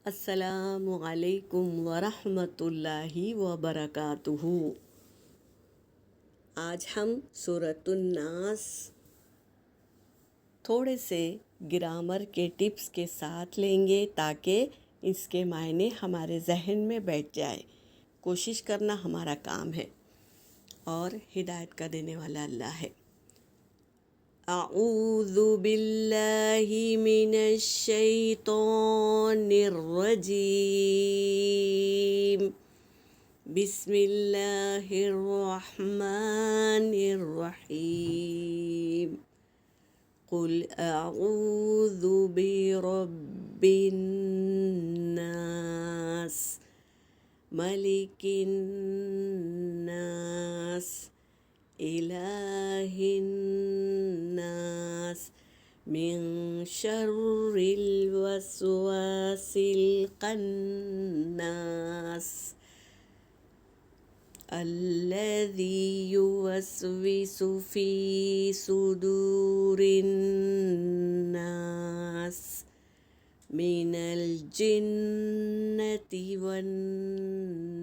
السلام علیکم ورحمۃ اللہ وبرکاتہ۔ آج ہم سورۃ الناس تھوڑے سے گرامر کے ٹپس کے ساتھ لیں گے تاکہ اس کے معنی ہمارے ذہن میں بیٹھ جائے۔ کوشش کرنا ہمارا کام ہے اور ہدایت کا دینے والا اللہ ہے۔ اعوذ باللہ من الشیطان الرجیم، بسم اللہ الرحمن الرحیم، قل اعوذ برب الناس، ملک الناس، الہ الناس، من شر الوسواس الخناس، الذي يوسوس في صدور الناس من الجنة والناس۔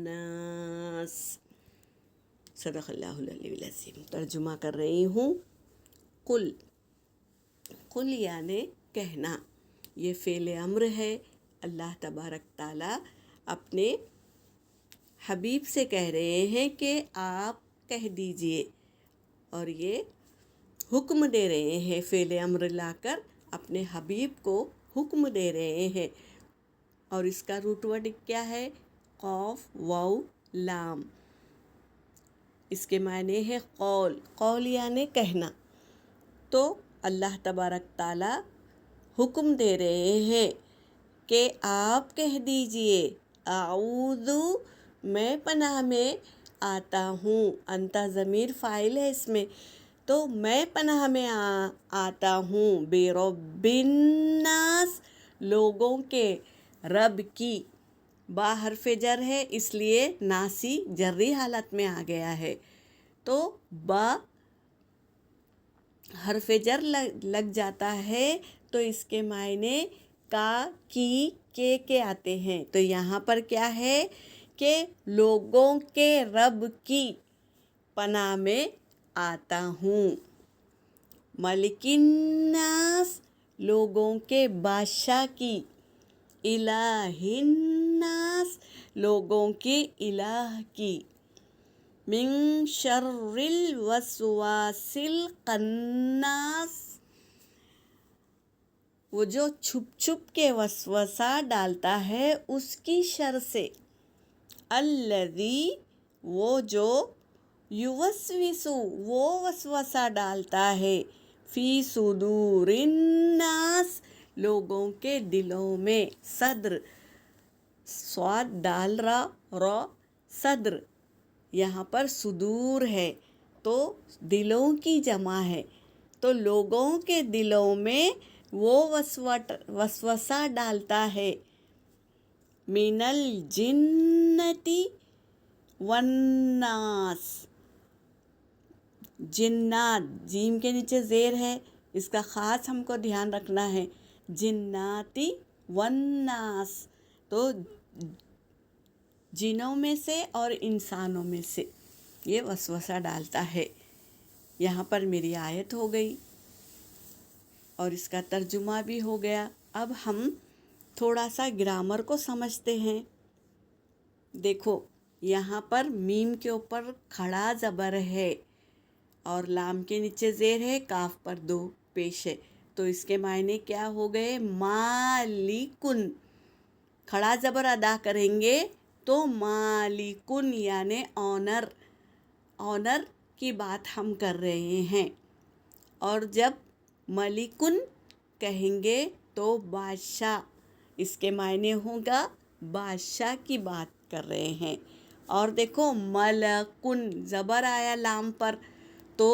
صدق اللہ العلی العظیم۔ ترجمہ کر رہی ہوں۔ قل یعنی کہنا، یہ فعل امر ہے۔ اللہ تبارک تعالیٰ اپنے حبیب سے کہہ رہے ہیں کہ آپ کہہ دیجئے، اور یہ حکم دے رہے ہیں، فعل امر لا کر اپنے حبیب کو حکم دے رہے ہیں۔ اور اس کا روٹ ورڈ کیا ہے؟ قاف واو لام۔ اس کے معنی ہے قول یعنی کہنا۔ تو اللہ تبارک تعالیٰ حکم دے رہے ہیں کہ آپ کہہ دیجئے، اعوذ میں پناہ میں آتا ہوں، انت ضمیر فاعل ہے اس میں، تو میں پناہ میں آتا ہوں، برب الناس، لوگوں کے رب کی، با حرف جر ہے اس لیے ناسی جری حالت میں آ گیا ہے، تو با حرف جر لگ جاتا ہے تو اس کے معنی کا کی کے آتے ہیں۔ تو یہاں پر کیا ہے کہ لوگوں کے رب کی پناہ میں آتا ہوں، ملک الناس، لوگوں کے بادشاہ کی، الہ الناس، لوگوں کے الہ کی، من شر الوسواس الخناس، وہ جو چھپ چھپ کے وسوسہ ڈالتا ہے اس کی شر سے، الذی، وہ جو، یوسوسو، وہ وسوسہ ڈالتا ہے، فی صدور الناس، لوگوں کے دلوں میں، صدر، صاد ڈال را صدر، یہاں پر صدور ہے تو دلوں کی جمع ہے، تو لوگوں کے دلوں میں وہ وسوسہ ڈالتا ہے، من الجنة والناس، جنات، جیم کے نیچے زیر ہے، اس کا خاص ہم کو دھیان رکھنا ہے، جناتی والناس، تو جنوں میں سے اور انسانوں میں سے یہ وسوسہ ڈالتا ہے۔ یہاں پر میری آیت ہو گئی اور اس کا ترجمہ بھی ہو گیا۔ اب ہم تھوڑا سا گرامر کو سمجھتے ہیں۔ دیکھو یہاں پر میم کے اوپر کھڑا زبر ہے اور لام کے نیچے زیر ہے، کاف پر دو پیش ہے، تو اس کے معنی کیا ہو گئے؟ مالکن، کھڑا زبر ادا کریں گے تو مالکن یعنی آنر کی بات ہم کر رہے ہیں، اور جب ملکن کہیں گے تو بادشاہ، اس کے معنی ہوگا بادشاہ کی بات کر رہے ہیں۔ اور دیکھو ملکن زبر آیا لام پر، تو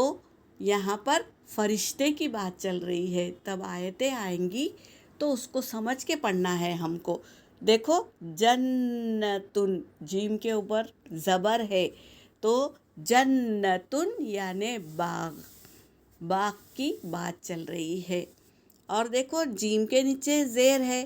یہاں پر فرشتے کی بات چل رہی ہے، تب آیتیں آئیں گی تو اس کو سمجھ کے پڑھنا ہے ہم کو۔ دیکھو جنتن، جیم کے اوپر زبر ہے تو جنتن یعنی باغ کی بات چل رہی ہے، اور دیکھو جیم کے نیچے زیر ہے